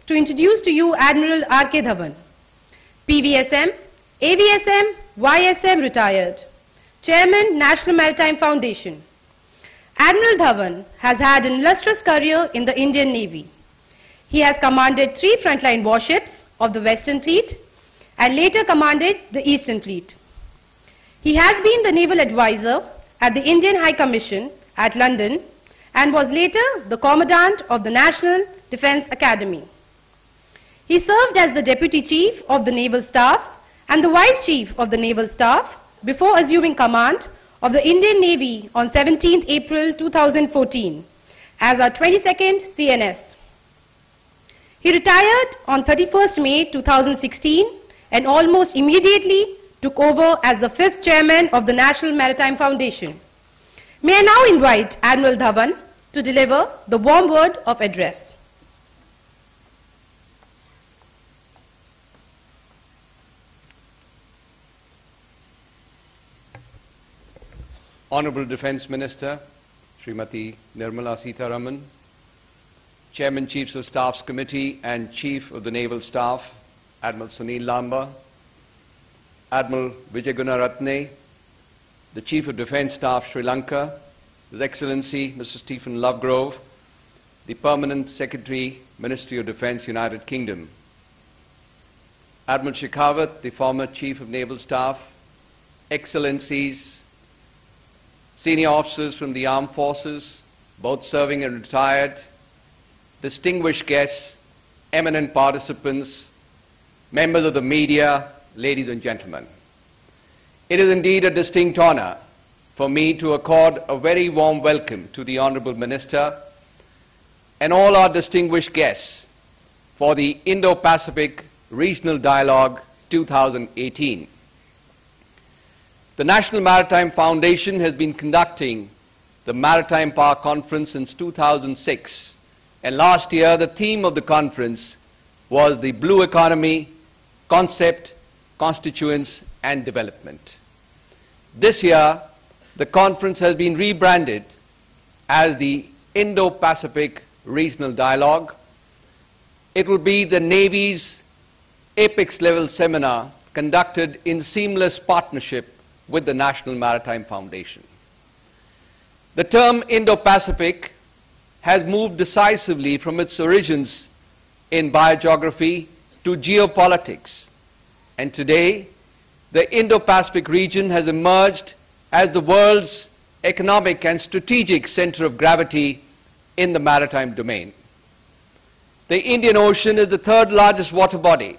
to introduce to you Admiral R.K. Dhowan, PVSM, AVSM, YSM retired, Chairman, National Maritime Foundation. Admiral Dhowan has had an illustrious career in the Indian Navy. He has commanded 3 frontline warships of the Western Fleet and later commanded the Eastern Fleet. He has been the Naval Advisor at the Indian High Commission at London and was later the Commandant of the National Defence Academy. He served as the Deputy Chief of the Naval Staff and the Vice Chief of the Naval Staff before assuming command of the Indian Navy on 17th April 2014 as our 22nd CNS. He retired on 31st May 2016 and almost immediately took over as the 5th Chairman of the National Maritime Foundation. May I now invite Admiral Dhowan to deliver the warm word of address. Honorable Defence Minister, Srimati Nirmala Sitharaman, Chairman Chiefs of Staffs Committee and Chief of the Naval Staff, Admiral Sunil Lamba, Admiral Vijay Gunaratne, the Chief of Defence Staff Sri Lanka, His Excellency Mr. Stephen Lovegrove, the Permanent Secretary, Ministry of Defence, United Kingdom, Admiral Shekhawat, the former Chief of Naval Staff, Excellencies, senior officers from the armed forces, both serving and retired, distinguished guests, eminent participants, members of the media, ladies and gentlemen. It is indeed a distinct honor for me to accord a very warm welcome to the Honorable Minister and all our distinguished guests for the Indo-Pacific Regional Dialogue 2018. The National Maritime Foundation has been conducting the Maritime Power Conference since 2006, and last year the theme of the conference was the Blue Economy, Concept, Constituents and Development. This year, the conference has been rebranded as the Indo-Pacific Regional Dialogue. It will be the Navy's apex-level seminar conducted in seamless partnership with the National Maritime Foundation. The term Indo-Pacific has moved decisively from its origins in biogeography to geopolitics, and today the Indo-Pacific region has emerged as the world's economic and strategic center of gravity in the maritime domain. The Indian Ocean is the 3rd largest water body,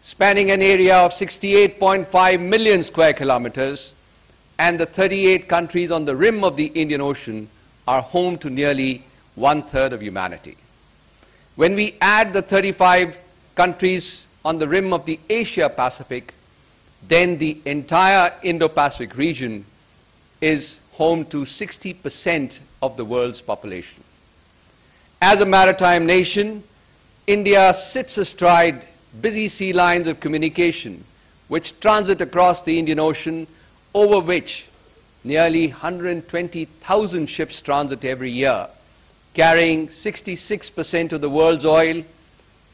spanning an area of 68.5 million square kilometers, and the 38 countries on the rim of the Indian Ocean are home to nearly 1/3 of humanity. When we add the 35 countries on the rim of the Asia-Pacific, then the entire Indo-Pacific region is home to 60% of the world's population. As a maritime nation, India sits astride busy sea lines of communication which transit across the Indian Ocean, over which nearly 120,000 ships transit every year, carrying 66% of the world's oil,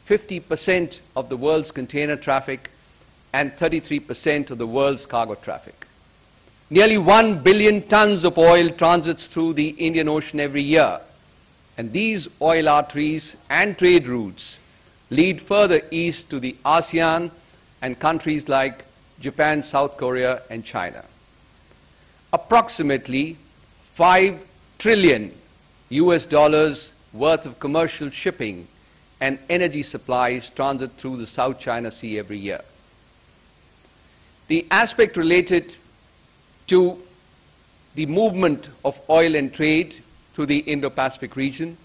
50% of the world's container traffic, and 33% of the world's cargo traffic. Nearly 1 billion tons of oil transits through the Indian Ocean every year, and these oil arteries and trade routes lead further east to the ASEAN and countries like Japan, South Korea, and China. Approximately $5 trillion worth of commercial shipping and energy supplies transit through the South China Sea every year. The aspect related to the movement of oil and trade through the Indo-Pacific region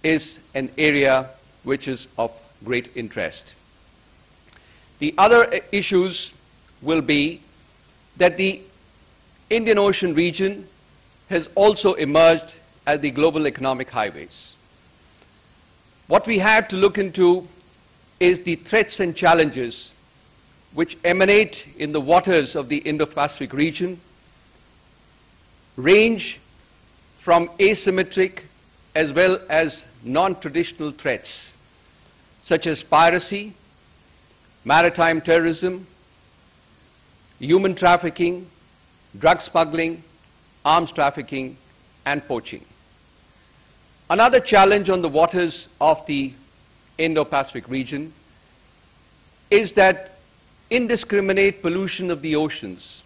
is an area which is of great interest. The other issues will be that the Indian Ocean region has also emerged as the global economic highways. What we have to look into is the threats and challenges which emanate in the waters of the Indo-Pacific region, range from asymmetric as well as non-traditional threats, such as piracy, maritime terrorism, human trafficking, drug smuggling, arms trafficking, and poaching. Another challenge on the waters of the Indo-Pacific region is that indiscriminate pollution of the oceans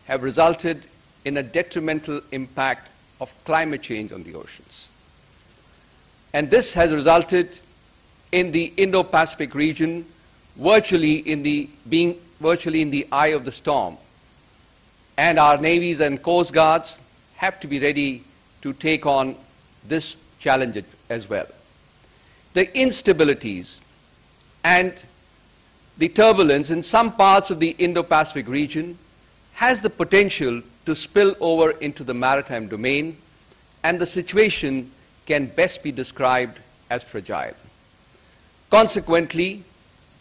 have resulted in a detrimental impact of climate change on the oceans. And this has resulted in the Indo-Pacific region being virtually in the eye of the storm. And our navies and coast guards have to be ready to take on this challenge as well. The instabilities and the turbulence in some parts of the Indo-Pacific region has the potential to spill over into the maritime domain, and the situation can best be described as fragile. Consequently,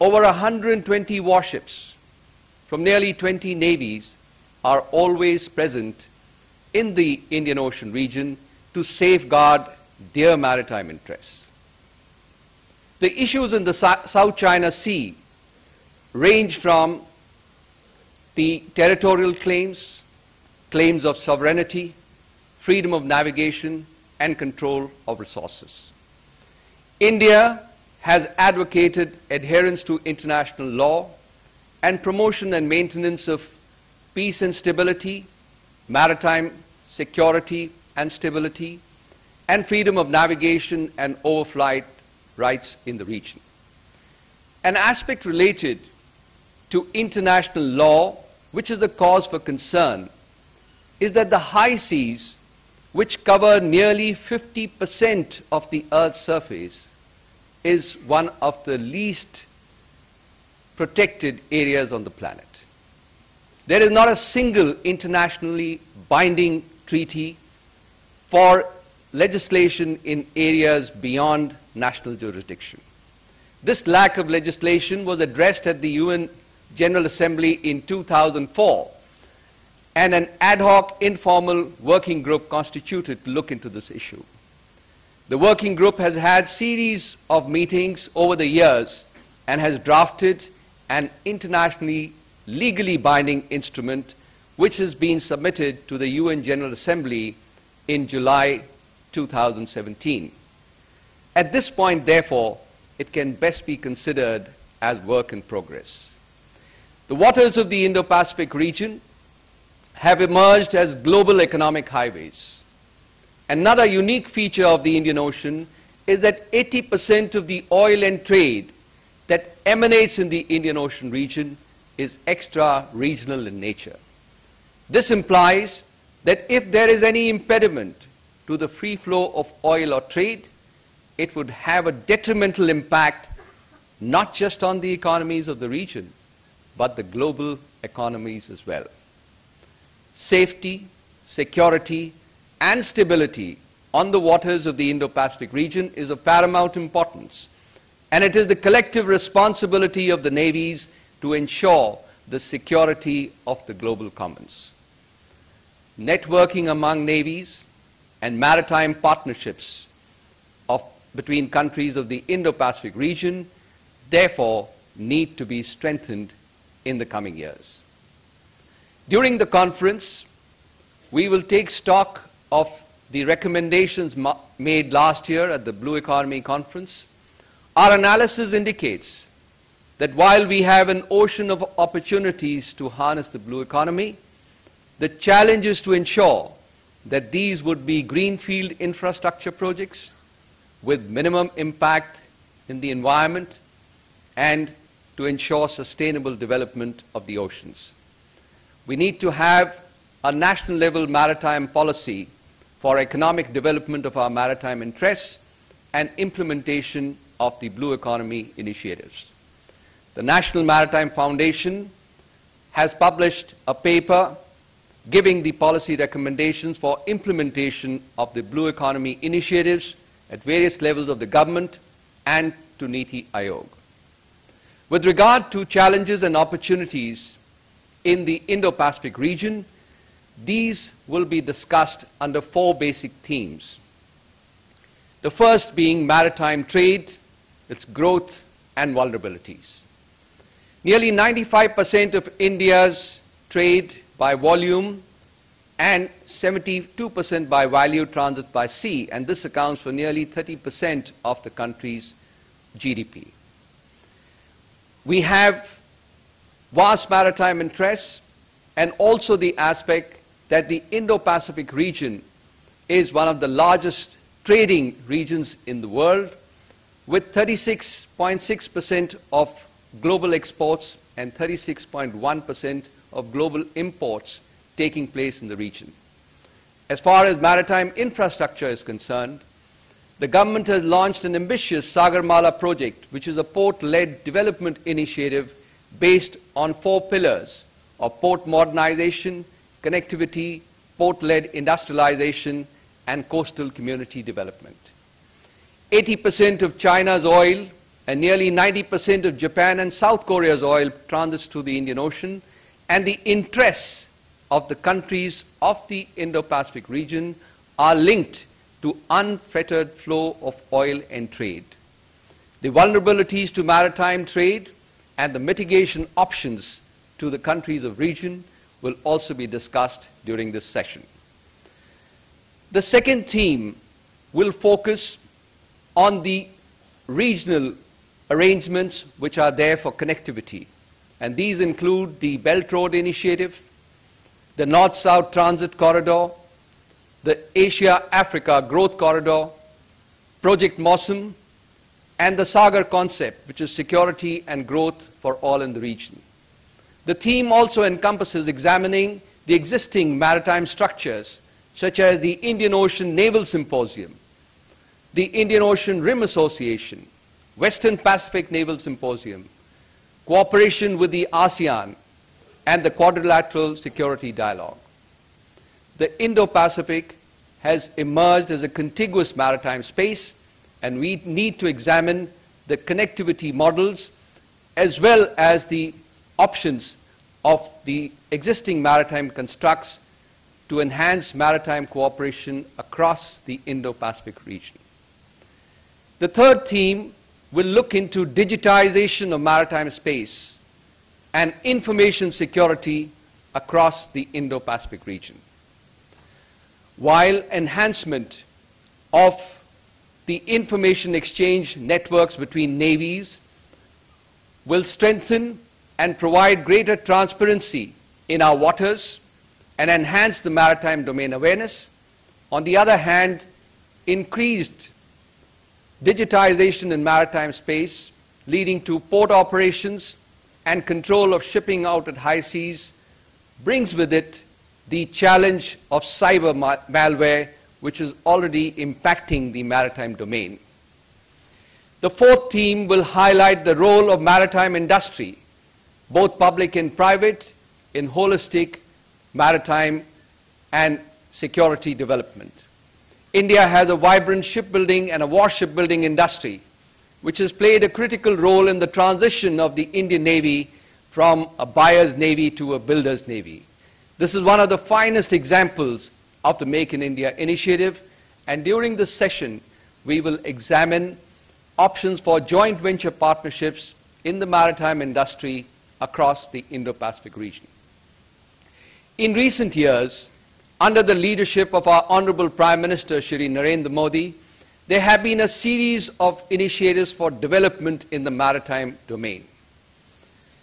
over 120 warships from nearly 20 navies are always present in the Indian Ocean region to safeguard their maritime interests. The issues in the South China Sea range from the territorial claims, claims of sovereignty, freedom of navigation, and control of resources. India has advocated adherence to international law and promotion and maintenance of peace and stability, maritime security and stability, and freedom of navigation and overflight rights in the region. An aspect related to international law, which is the cause for concern, is that the high seas, which cover nearly 50% of the Earth's surface, is one of the least protected areas on the planet. There is not a single internationally binding treaty for legislation in areas beyond national jurisdiction. This lack of legislation was addressed at the UN General Assembly in 2004, and an ad hoc informal working group constituted to look into this issue. The working group has had a series of meetings over the years and has drafted an internationally legally binding instrument which has been submitted to the UN General Assembly in July 2017. At this point, therefore, it can best be considered as work in progress. The waters of the Indo-Pacific region have emerged as global economic highways. Another unique feature of the Indian Ocean is that 80% of the oil and trade that emanates in the Indian Ocean region is extra-regional in nature. This implies that if there is any impediment to the free flow of oil or trade, it would have a detrimental impact not just on the economies of the region, but the global economies as well. Safety, security, and stability on the waters of the Indo-Pacific region is of paramount importance, and it is the collective responsibility of the navies to ensure the security of the global commons. Networking among navies and maritime partnerships between countries of the Indo-Pacific region therefore need to be strengthened in the coming years. During the conference, we will take stock of the recommendations made last year at the Blue Economy Conference. Our analysis indicates that while we have an ocean of opportunities to harness the blue economy, the challenge is to ensure that these would be greenfield infrastructure projects with minimum impact in the environment and to ensure sustainable development of the oceans. We need to have a national level maritime policy for economic development of our maritime interests and implementation of the blue economy initiatives. The National Maritime Foundation has published a paper giving the policy recommendations for implementation of the blue economy initiatives at various levels of the government and to Niti Aayog. With regard to challenges and opportunities in the Indo-Pacific region, these will be discussed under 4 basic themes. The first being maritime trade, its growth and vulnerabilities. Nearly 95% of India's trade by volume and 72% by value transit by sea, and this accounts for nearly 30% of the country's GDP. We have vast maritime interests and also the aspect that the Indo-Pacific region is one of the largest trading regions in the world, with 36.6% of global exports and 36.1% of global imports taking place in the region. As far as maritime infrastructure is concerned, the government has launched an ambitious Sagarmala project, which is a port-led development initiative based on 4 pillars of port modernization, connectivity, port-led industrialization, and coastal community development. 80% of China's oil and nearly 90% of Japan and South Korea's oil transits through the Indian Ocean, and the interests of the countries of the Indo-Pacific region are linked to unfettered flow of oil and trade. The vulnerabilities to maritime trade and the mitigation options to the countries of region will also be discussed during this session. The second theme will focus on the regional arrangements which are there for connectivity, and these include the Belt Road Initiative, the North-South Transit Corridor, the Asia-Africa Growth Corridor, Project MOSM, and the Sagar concept, which is security and growth for all in the region. The theme also encompasses examining the existing maritime structures, such as the Indian Ocean Naval Symposium, the Indian Ocean Rim Association, Western Pacific Naval Symposium, cooperation with the ASEAN, and the Quadrilateral Security Dialogue. The Indo-Pacific has emerged as a contiguous maritime space, and we need to examine the connectivity models as well as the options of the existing maritime constructs to enhance maritime cooperation across the Indo-Pacific region. The third theme will look into digitization of maritime space and information security across the Indo-Pacific region. While enhancement of the information exchange networks between navies will strengthen and provide greater transparency in our waters and enhance the maritime domain awareness, on the other hand, increased digitization in maritime space, leading to port operations and control of shipping out at high seas, brings with it the challenge of cyber malware, which is already impacting the maritime domain. The fourth theme will highlight the role of maritime industry, both public and private, in holistic maritime and security development. India has a vibrant shipbuilding and a warship building industry, which has played a critical role in the transition of the Indian Navy from a buyer's navy to a builder's navy. This is one of the finest examples of the Make in India initiative, and during this session, we will examine options for joint venture partnerships in the maritime industry across the Indo-Pacific region. In recent years, under the leadership of our Honorable Prime Minister, Shri Narendra Modi, there have been a series of initiatives for development in the maritime domain.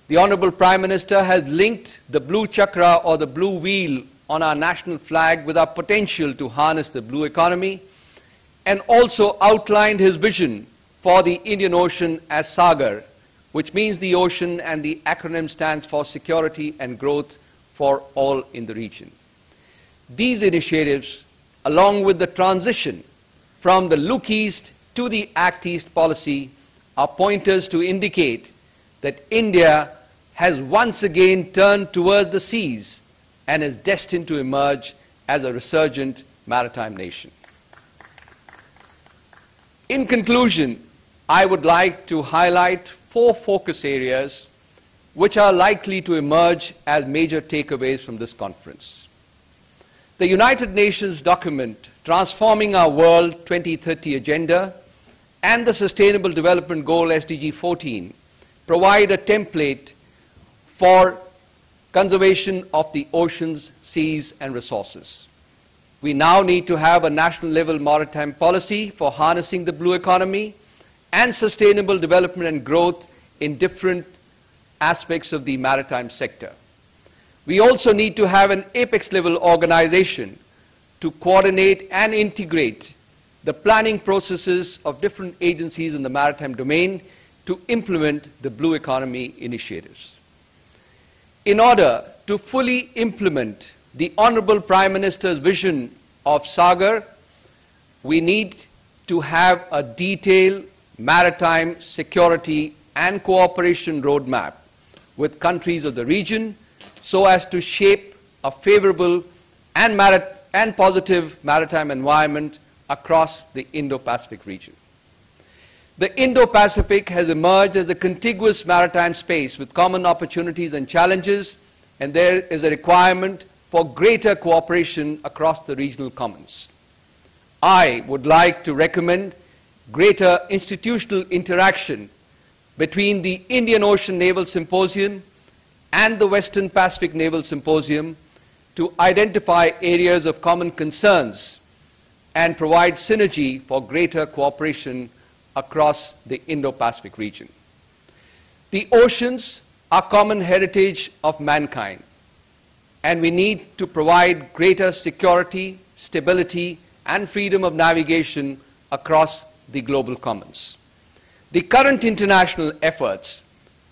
The Honorable Prime Minister has linked the blue chakra or the blue wheel on our national flag with our potential to harness the blue economy, and also outlined his vision for the Indian Ocean as Sagar, which means the ocean, and the acronym stands for security and growth for all in the region. These initiatives, along with the transition from the Look East to the Act East policy, are pointers to indicate that India has once again turned towards the seas and is destined to emerge as a resurgent maritime nation. In conclusion, I would like to highlight 4 focus areas which are likely to emerge as major takeaways from this conference. The United Nations document, Transforming Our World 2030 Agenda, and the Sustainable Development Goal SDG 14 provide a template for conservation of the oceans, seas, and resources. We now need to have a national level maritime policy for harnessing the blue economy and sustainable development and growth in different aspects of the maritime sector. We also need to have an apex level organization to coordinate and integrate the planning processes of different agencies in the maritime domain to implement the blue economy initiatives. In order to fully implement the Honorable Prime Minister's vision of Sagar, we need to have a detailed maritime security and cooperation roadmap with countries of the region so as to shape a favorable and positive maritime environment across the Indo-Pacific region. The Indo-Pacific has emerged as a contiguous maritime space with common opportunities and challenges, and there is a requirement for greater cooperation across the regional commons. I would like to recommend greater institutional interaction between the Indian Ocean Naval Symposium and the Western Pacific Naval Symposium to identify areas of common concerns and provide synergy for greater cooperation across the Indo-Pacific region. The oceans are common heritage of mankind, and we need to provide greater security, stability, and freedom of navigation across the global commons. The current international efforts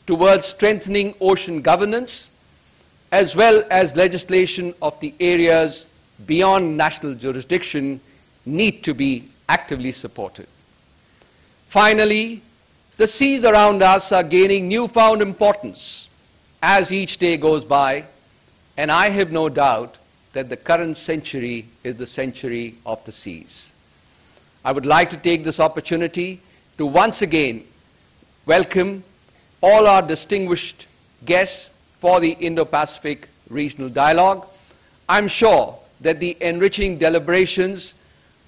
towards strengthening ocean governance, as well as legislation of the areas beyond national jurisdiction, need to be actively supported. Finally, the seas around us are gaining newfound importance as each day goes by, and I have no doubt that the current century is the century of the seas. I would like to take this opportunity to once again welcome all our distinguished guests for the Indo-Pacific Regional Dialogue. I'm sure that the enriching deliberations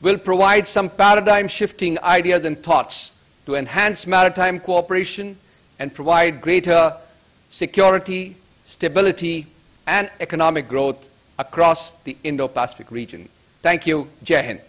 will provide some paradigm-shifting ideas and thoughts to enhance maritime cooperation and provide greater security, stability, and economic growth across the Indo-Pacific region. Thank you. Jai Hind.